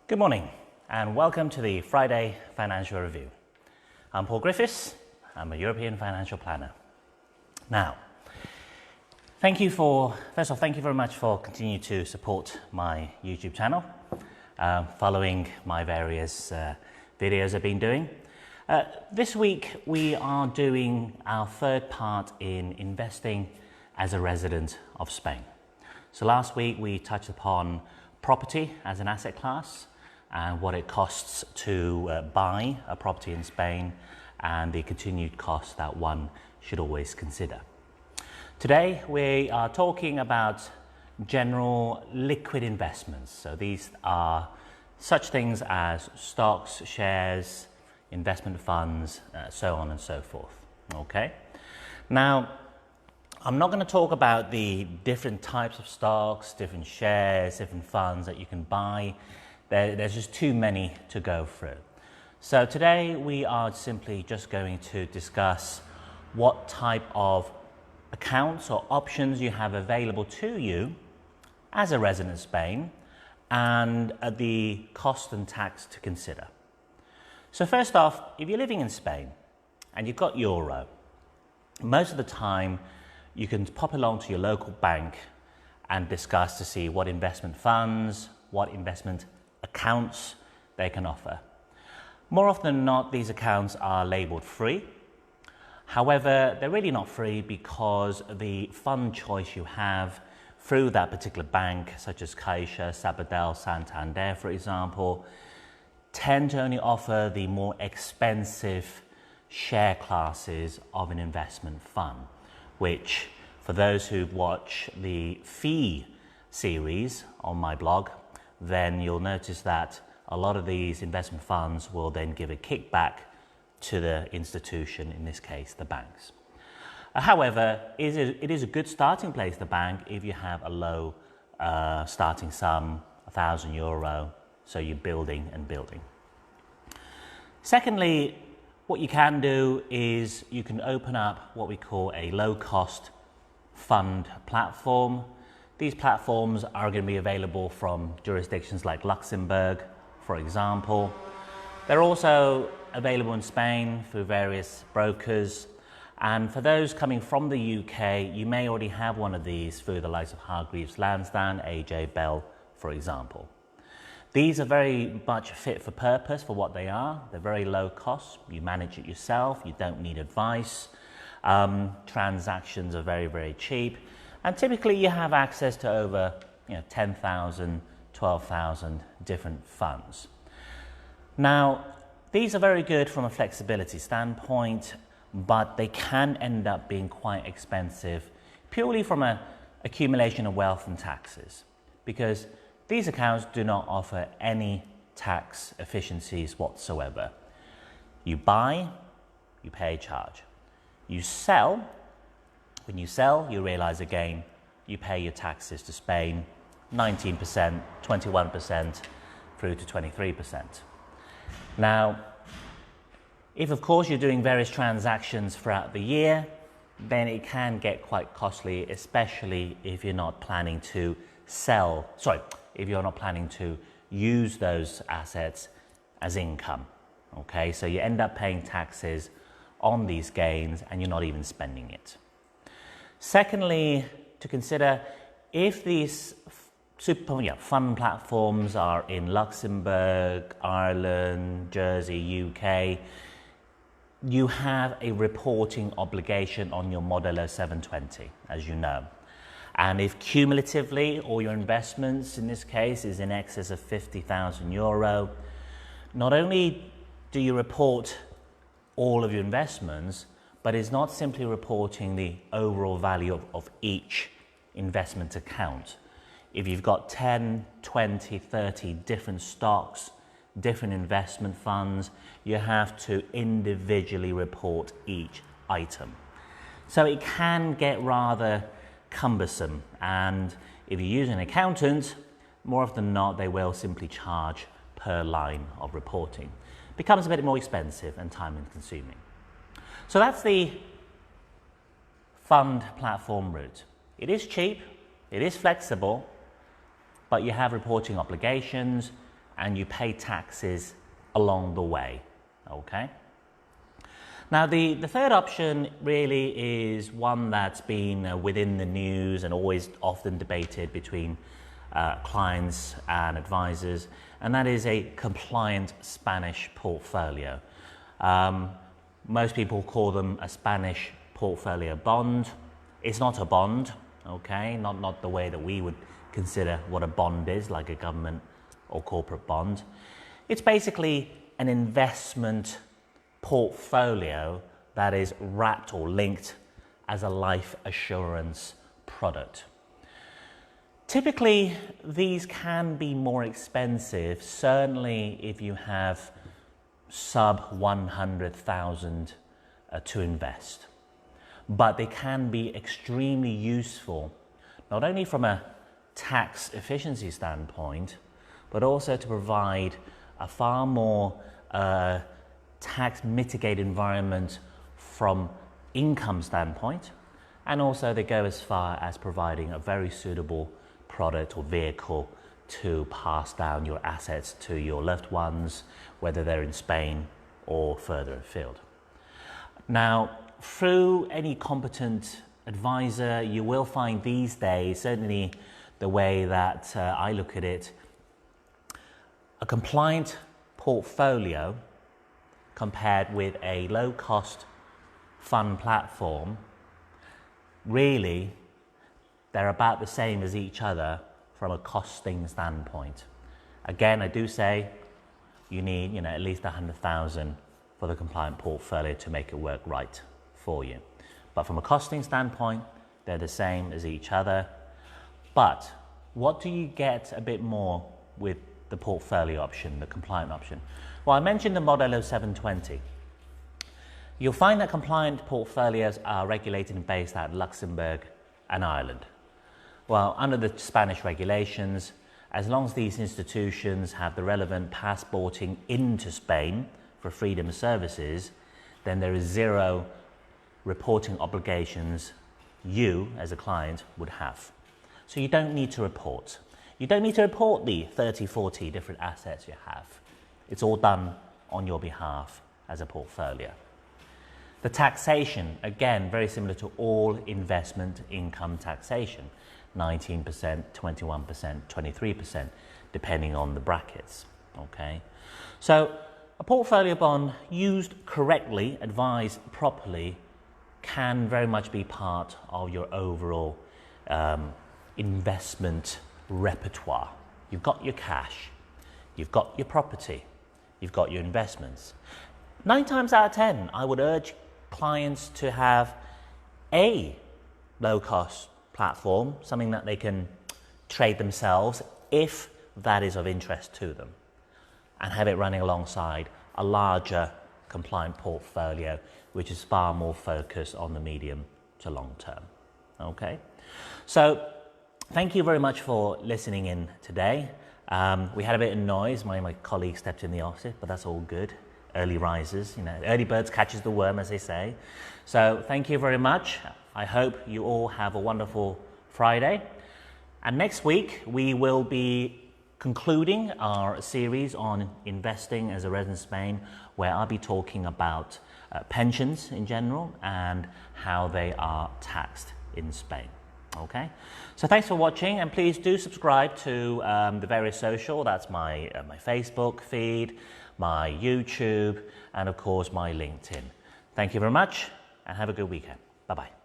Good morning and welcome to the Friday Financial Review. I'm Paul Griffiths. I'm a European financial planner. Now, thank you very much for continuing to support my YouTube channel, following my various videos I've been doing. This week we are doing our third part in investing as a resident of Spain. So last week we touched upon property as an asset class and what it costs to buy a property in Spain and the continued costs that one should always consider. Today we are talking about general liquid investments. So these are such things as stocks, shares, investment funds, so on and so forth. Okay. Now, I'm not going to talk about the different types of stocks, different shares, different funds that you can buy. There's just too many to go through. So today we are simply just going to discuss what type of accounts or options you have available to you as a resident of Spain and the cost and tax to consider. So first off, if you're living in Spain and you've got euro, most of the time you can pop along to your local bank and discuss to see what investment funds, what investment accounts they can offer. More often than not, these accounts are labeled free. However, they're really not free because the fund choice you have through that particular bank, such as Caixa, Sabadell, Santander, for example, tend to only offer the more expensive share classes of an investment fund, which for those who watch the fee series on my blog, then you'll notice that a lot of these investment funds will then give a kickback to the institution, in this case, the banks. However, it is a good starting place, the bank, if you have a low starting sum, €1,000, so you're building and building. Secondly, what you can do is you can open up what we call a low-cost fund platform. These platforms are going to be available from jurisdictions like Luxembourg, for example. They're also available in Spain through various brokers. And for those coming from the UK, you may already have one of these through the likes of Hargreaves Lansdown, AJ Bell, for example. These are very much fit for purpose for what they are. They're very low cost. You manage it yourself. You don't need advice. Transactions are very, very cheap. And typically you have access to over 10,000, 12,000 different funds. Now, these are very good from a flexibility standpoint, but they can end up being quite expensive purely from an accumulation of wealth and taxes, because these accounts do not offer any tax efficiencies whatsoever. You buy, you pay a charge. You sell, when you sell, you realize a gain, you pay your taxes to Spain, 19%, 21%, through to 23%. Now, if of course you're doing various transactions throughout the year, then it can get quite costly, especially if you're not planning to if you're not planning to use those assets as income. Okay, so you end up paying taxes on these gains and you're not even spending it. Secondly, to consider, if these fund platforms are in Luxembourg, Ireland, Jersey, UK, you have a reporting obligation on your Modello 720, as you know. And if cumulatively all your investments in this case is in excess of €50,000, not only do you report all of your investments, but it's not simply reporting the overall value of each investment account. If you've got 10, 20, 30 different stocks, different investment funds, you have to individually report each item. So it can get rather cumbersome, and if you use an accountant, more often than not they will simply charge per line of reporting. It becomes a bit more expensive and time consuming. So that's the fund platform route. It is cheap, it is flexible, but you have reporting obligations and you pay taxes along the way, okay? Now, the third option really is one that's been within the news and always often debated between clients and advisors, and that is a compliant Spanish portfolio. Most people call them a Spanish portfolio bond. It's not a bond, okay? Not the way that we would consider what a bond is, like a government or corporate bond. It's basically an investment portfolio that is wrapped or linked as a life assurance product. Typically, these can be more expensive, certainly if you have sub 100,000 to invest. But they can be extremely useful, not only from a tax efficiency standpoint, but also to provide a far more tax mitigated environment from income standpoint, and also they go as far as providing a very suitable product or vehicle to pass down your assets to your loved ones, whether they're in Spain or further afield. Now, through any competent advisor, you will find these days, certainly the way that I look at it, a compliant portfolio compared with a low-cost fund platform, really, they're about the same as each other from a costing standpoint. Again, I do say you need, at least 100,000 for the compliant portfolio to make it work right for you. But from a costing standpoint, they're the same as each other. But what do you get a bit more with the portfolio option, the compliant option? Well, I mentioned the Modelo 720. You'll find that compliant portfolios are regulated and based out of Luxembourg and Ireland. Well, under the Spanish regulations, as long as these institutions have the relevant passporting into Spain for freedom of services, then there is zero reporting obligations you, as a client, would have. So you don't need to report. You don't need to report the 30, 40 different assets you have. It's all done on your behalf as a portfolio. The taxation, again, very similar to all investment income taxation, 19%, 21%, 23%, depending on the brackets, okay? So a portfolio bond used correctly, advised properly, can very much be part of your overall investment repertoire. You've got your cash, you've got your property, you've got your investments. 9 times out of 10, I would urge clients to have a low-cost platform, something that they can trade themselves if that is of interest to them, and have it running alongside a larger compliant portfolio, which is far more focused on the medium to long term. Okay, so thank you very much for listening in today. We had a bit of noise. My colleague stepped in the office, but that's all good. Early risers, early birds catches the worm, as they say. So thank you very much. I hope you all have a wonderful Friday. And next week, we will be concluding our series on investing as a resident in Spain, where I'll be talking about pensions in general and how they are taxed in Spain. Okay, so thanks for watching, and please do subscribe to the various social. That's my Facebook feed, my YouTube, and of course my LinkedIn. Thank you very much, and have a good weekend. Bye-bye.